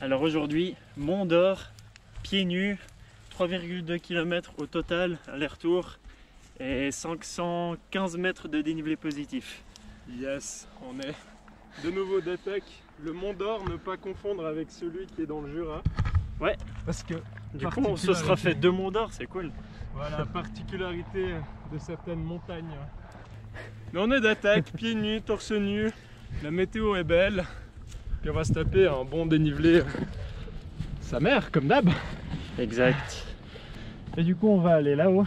Alors aujourd'hui, Mont d'Or, pieds nus, 3,2 km au total, aller-retour, et 515 mètres de dénivelé positif. Yes, on est de nouveau d'attaque. Le Mont d'Or, ne pas confondre avec celui qui est dans le Jura. Ouais, parce que du coup on se sera fait 2 Monts d'Or, c'est cool. Voilà, particularité de certaines montagnes. Mais on est d'attaque, pieds nus, torse nu, la météo est belle. Puis on va se taper un bon dénivelé sa mère, comme d'hab. Exact. Et du coup on va aller là-haut.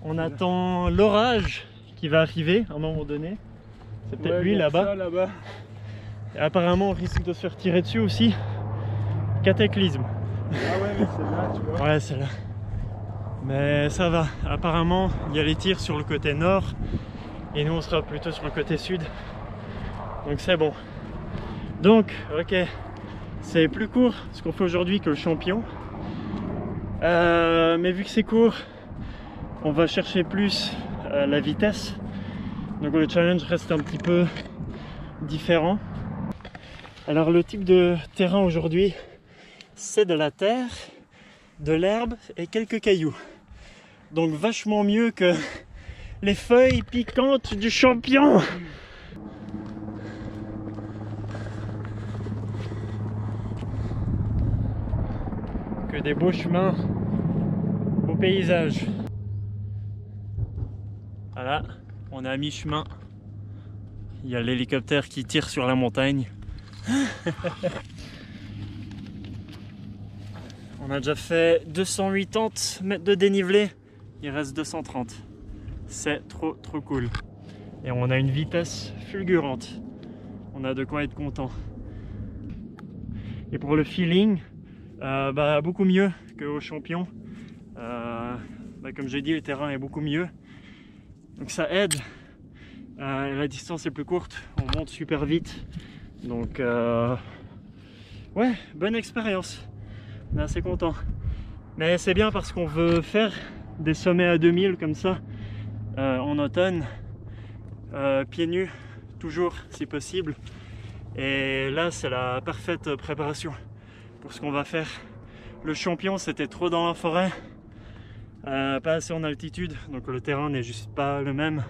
On attend l'orage qui va arriver à un moment donné. C'est peut-être lui là-bas. Et apparemment on risque de se faire tirer dessus aussi. Cataclysme. Ah ouais, mais c'est là, tu vois. Ouais, c'est là. Mais ça va. Apparemment il y a les tirs sur le côté nord. Et nous on sera plutôt sur le côté sud. Donc c'est bon. Donc, ok. C'est plus court ce qu'on fait aujourd'hui que le champion. Mais vu que c'est court, on va chercher plus la vitesse. Donc le challenge reste un petit peu différent. Alors le type de terrain aujourd'hui, c'est de la terre, de l'herbe et quelques cailloux. Donc vachement mieux que les feuilles piquantes du champion. Que des beaux chemins, beaux paysages. Voilà, on est à mi-chemin. Il y a l'hélicoptère qui tire sur la montagne. On a déjà fait 280 mètres de dénivelé. Il reste 230. C'est trop cool. Et on a une vitesse fulgurante. On a de quoi être content. Et pour le feeling, beaucoup mieux qu'au champion. Comme j'ai dit, le terrain est beaucoup mieux. Donc ça aide. La distance est plus courte. On monte super vite. Donc ouais, bonne expérience. On est assez content. Mais c'est bien parce qu'on veut faire des sommets à 2000 comme ça en automne, pieds nus, toujours si possible. Et là c'est la parfaite préparation pour ce qu'on va faire. Le champion c'était trop dans la forêt, pas assez en altitude, donc le terrain n'est juste pas le même.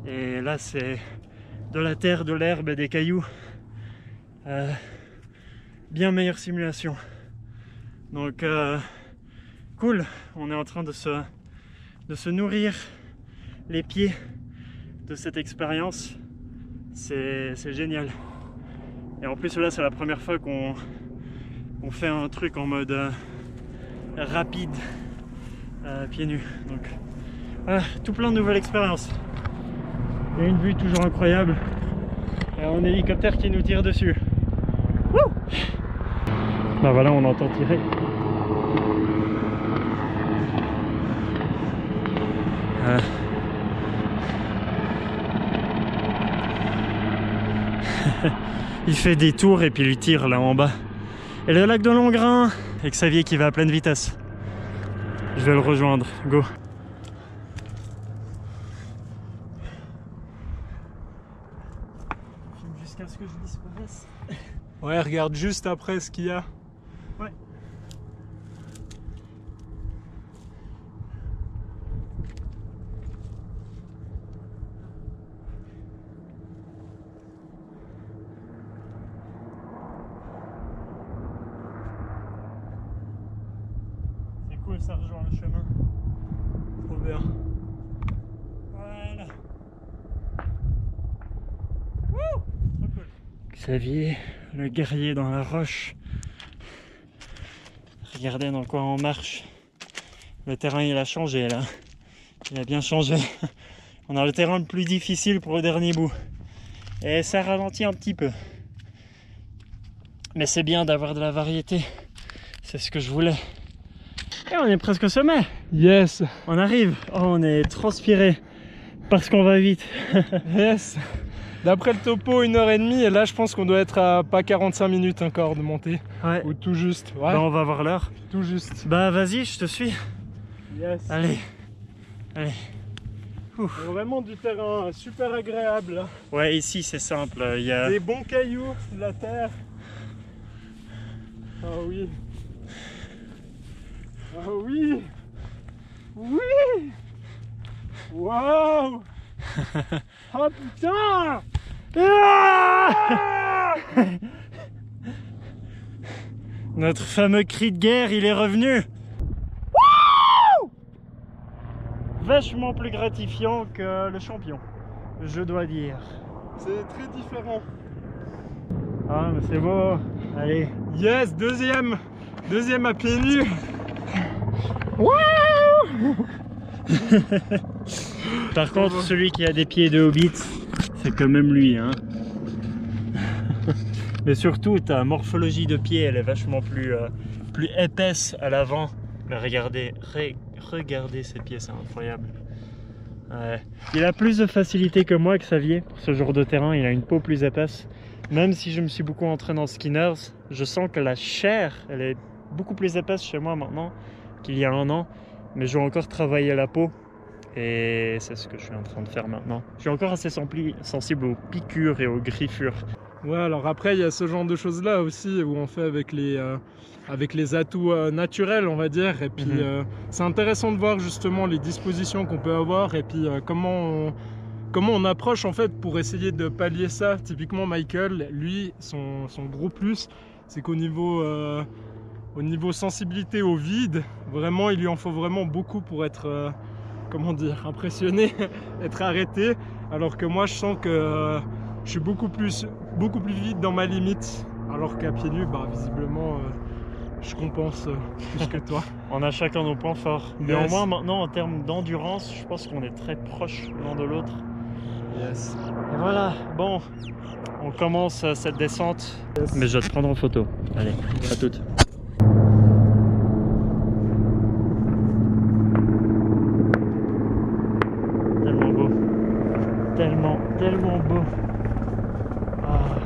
Et là c'est de la terre, de l'herbe et des cailloux. Bien meilleure simulation. Donc cool, on est en train de se nourrir les pieds de cette expérience. C'est génial. Et en plus là c'est la première fois qu'on fait un truc en mode rapide, pieds nus. Donc voilà, tout plein de nouvelles expériences. Il y a une vue toujours incroyable. Et un hélicoptère qui nous tire dessus. Wouh! Bah voilà, on entend tirer. Il fait des tours et puis il tire là en bas. Et le lac de Longrain, et Xavier qui va à pleine vitesse. Je vais le rejoindre, go. Filme jusqu'à ce que je disparaisse. Ouais, regarde juste après ce qu'il y a. Ouais. C'est cool, ça rejoint le chemin. Trop bien. Voilà. Wouh! Trop cool. Xavier, le guerrier dans la roche. Regardez dans quoi on marche. Le terrain il a changé là. Il a bien changé. On a le terrain le plus difficile pour le dernier bout. Et ça ralentit un petit peu. Mais c'est bien d'avoir de la variété. C'est ce que je voulais. Et on est presque au sommet. Yes. On arrive. Oh, on est transpiré. Parce qu'on va vite. Yes. D'après le topo, 1h30. Et là, je pense qu'on doit être à pas 45 minutes encore de montée. Ouais. Ou tout juste. Ouais. Bah, on va voir l'heure. Tout juste. Bah vas-y, je te suis. Yes. Allez. Allez. Vraiment du terrain super agréable. Ouais, ici c'est simple. Il y a... Des bons cailloux, de la terre. Ah oui. Ah oui. Oui. Waouh. Oh putain. Ah Notre fameux cri de guerre, il est revenu. Vachement plus gratifiant que le champion, je dois dire. C'est très différent. Ah mais c'est beau. Allez. Yes, deuxième à pieds nus. Par contre, celui qui a des pieds de hobbit, c'est quand même lui, hein. Mais surtout, ta morphologie de pied, elle est vachement plus épaisse à l'avant. Mais regardez, regardez ses pieds, c'est incroyable. Ouais. Il a plus de facilité que moi, Xavier, pour ce genre de terrain. Il a une peau plus épaisse. Même si je me suis beaucoup entraîné en skinners, je sens que la chair, elle est beaucoup plus épaisse chez moi maintenant qu'il y a un an. Mais je dois encore travailler la peau. Et c'est ce que je suis en train de faire maintenant. Je suis encore assez sensible aux piqûres et aux griffures. Ouais, alors après, il y a ce genre de choses-là aussi où on fait avec les atouts naturels, on va dire. Et puis, c'est intéressant de voir justement les dispositions qu'on peut avoir et puis comment on approche en fait pour essayer de pallier ça. Typiquement, Michael, lui, son gros plus, c'est qu'au niveau sensibilité au vide, vraiment, il lui en faut vraiment beaucoup pour être, comment dire, impressionné, être arrêté. Alors que moi, je sens que je suis beaucoup plus vite dans ma limite, alors qu'à pieds nus, bah, visiblement, je compense plus que toi. On a chacun nos points forts. Yes. Néanmoins, maintenant, en termes d'endurance, je pense qu'on est très proches l'un de l'autre. Yes. Et voilà, bon, on commence cette descente. Yes. Mais je vais te prendre en photo. Allez, à toutes. Tellement beau. Tellement beau. Ah.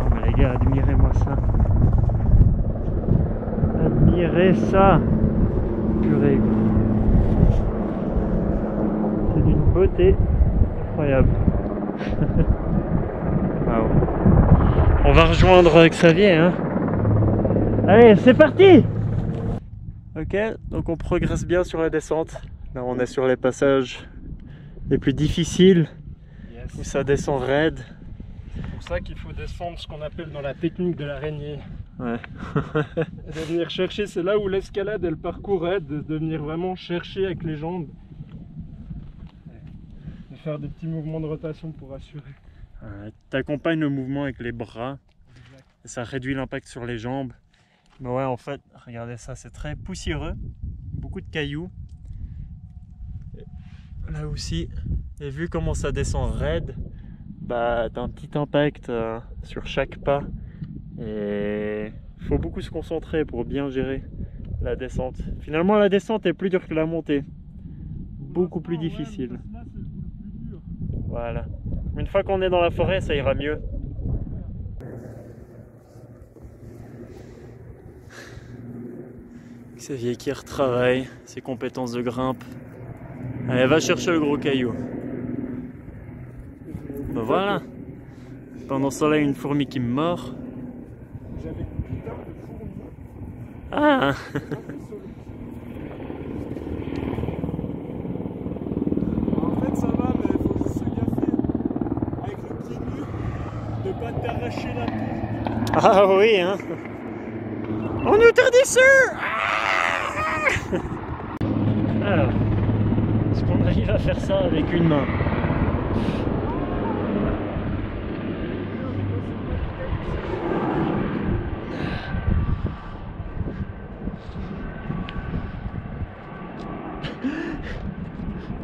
Oh mais les gars, admirez-moi ça. Admirez ça. Purée. C'est d'une beauté incroyable. Waouh. On va rejoindre Xavier, hein. Allez, c'est parti. Ok, donc on progresse bien sur la descente. Là, on est sur les passages les plus difficiles, Yes. où ça descend raide. C'est pour ça qu'il faut descendre ce qu'on appelle dans la technique de l'araignée. Ouais. Et de venir chercher, c'est là où l'escalade et le parcours aident, de venir vraiment chercher avec les jambes. De faire des petits mouvements de rotation pour assurer. T'accompagnes le mouvement avec les bras, et ça réduit l'impact sur les jambes. Mais ouais, en fait, regardez ça, c'est très poussiéreux, beaucoup de cailloux. Là aussi, et vu comment ça descend raide, bah t'as un petit impact sur chaque pas. Et il faut beaucoup se concentrer pour bien gérer la descente. Finalement, la descente est plus dure que la montée. Beaucoup plus difficile. Là, c'est le plus dur. Voilà. Une fois qu'on est dans la forêt, ça ira mieux. Xavier qui retravaille ses compétences de grimpe. Allez, va chercher le gros caillou. Ben voilà. Pendant ce temps-là, une fourmi qui me mord. J'avais une putain de fourmi. Ah. En fait, ça va, mais il faut juste se gaffer. Avec le pied nu, de pas t'arracher la peau. Ah oui, hein. On est dessus. Alors, est-ce qu'on arrive à faire ça avec une main?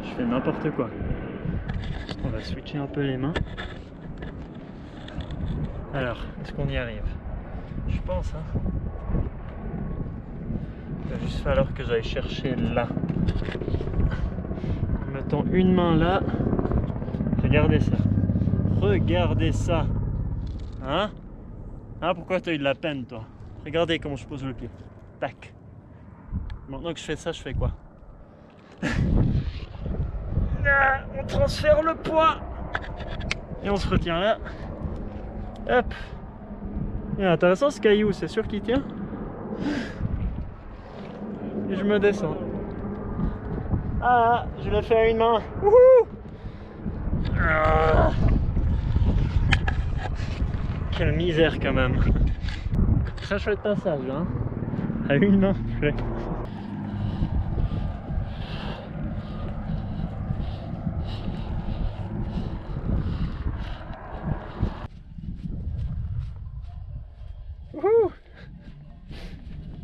Je fais n'importe quoi. On va switcher un peu les mains. Alors, est-ce qu'on y arrive? Je pense, hein. Il va juste falloir que j'aille chercher là. En mettant une main là. Regardez ça. Regardez ça. Hein? Hein, pourquoi tu as eu de la peine, toi? Regardez comment je pose le pied. Tac. Maintenant que je fais ça, je fais quoi? On transfère le poids. Et on se retient là. Hop. C'est intéressant ce caillou, c'est sûr qu'il tient. Et je me descends. Ah, je l'ai fait à une main. Wouhou! Ah. Quelle misère quand même. Très chouette passage, hein. À une main, ouais. Wouhou!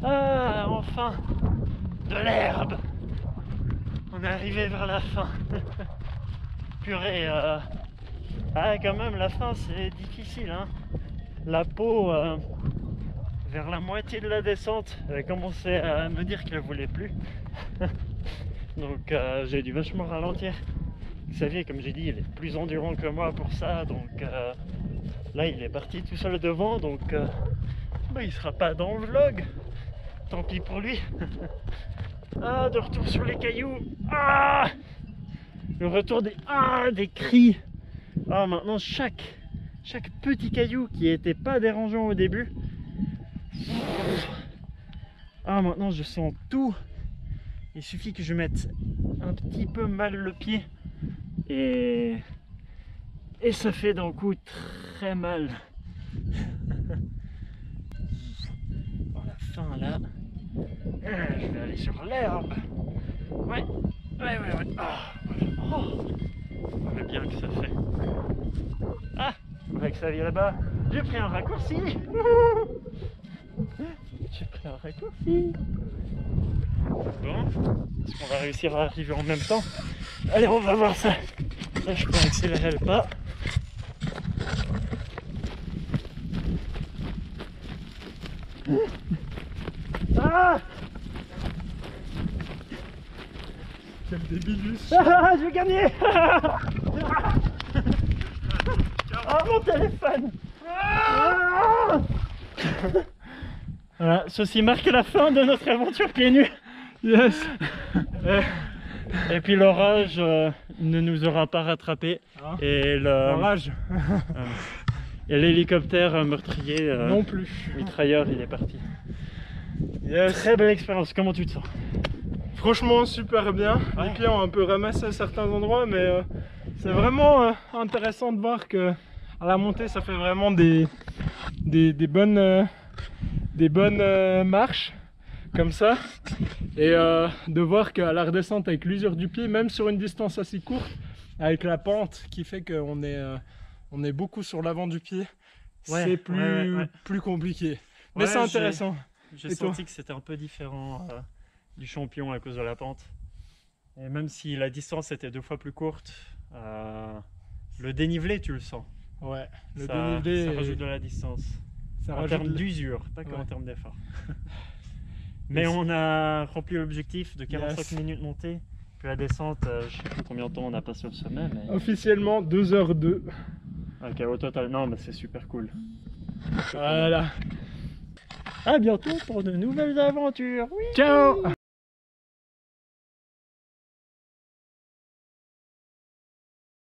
Ah, enfin! De l'herbe! On est arrivé vers la fin. Purée, ah, quand même, la fin c'est difficile, hein. La peau, vers la moitié de la descente, elle a commencé à me dire qu'elle voulait plus. Donc j'ai dû vachement ralentir. Xavier, comme j'ai dit, il est plus endurant que moi pour ça, donc là il est parti tout seul devant, donc bah, il sera pas dans le vlog. Tant pis pour lui. Ah, de retour sur les cailloux. Ah, le retour des cris. Ah, maintenant chaque petit caillou qui était pas dérangeant au début. Ah, maintenant je sens tout. Il suffit que je mette un petit peu mal le pied et ça fait d'un coup très mal. Bon, la fin là. Je vais aller sur l'herbe. Ouais. Ah, voilà. Oh, le bien que ça fait. Ah, avec Xavier là-bas, j'ai pris un raccourci. J'ai pris un raccourci. Bon, est-ce qu'on va réussir à arriver en même temps? Allez, on va voir ça. Là, je peux accélérer le pas. Ah! Quel débilus! Ah, je vais gagner! Ah, mon téléphone! Ah! Voilà, ceci marque la fin de notre aventure pieds nus. Yes! Et puis l'orage ne nous aura pas rattrapés. Hein? Et L'orage! et l'hélicoptère meurtrier, Non plus. mitrailleur, il est parti. Yes! Très belle expérience, comment tu te sens? Franchement super bien. Ouais. Les pieds ont un peu ramassé à certains endroits, mais c'est vraiment intéressant de voir que à la montée ça fait vraiment des bonnes marches comme ça, et de voir qu'à la redescente avec l'usure du pied, même sur une distance assez courte, avec la pente qui fait qu'on est beaucoup sur l'avant du pied, Ouais, c'est plus compliqué. Mais Ouais, c'est intéressant. J'ai Et toi? senti que c'était un peu différent du champion à cause de la pente. Et même si la distance était 2 fois plus courte, le dénivelé tu le sens. Ouais, le Ça dénivelé, rajoute de la distance. ça En rajoute termes de- d'usure, pas Ouais. qu'en termes d'effort. Mais on a rempli l'objectif de 45 Yes. minutes montée. Puis la descente, je sais plus combien de temps on a passé au sommet. Mais... Officiellement 2h02. Ok, au total, non, mais c'est super cool. Voilà. À bientôt pour de nouvelles aventures. Oui. Ciao!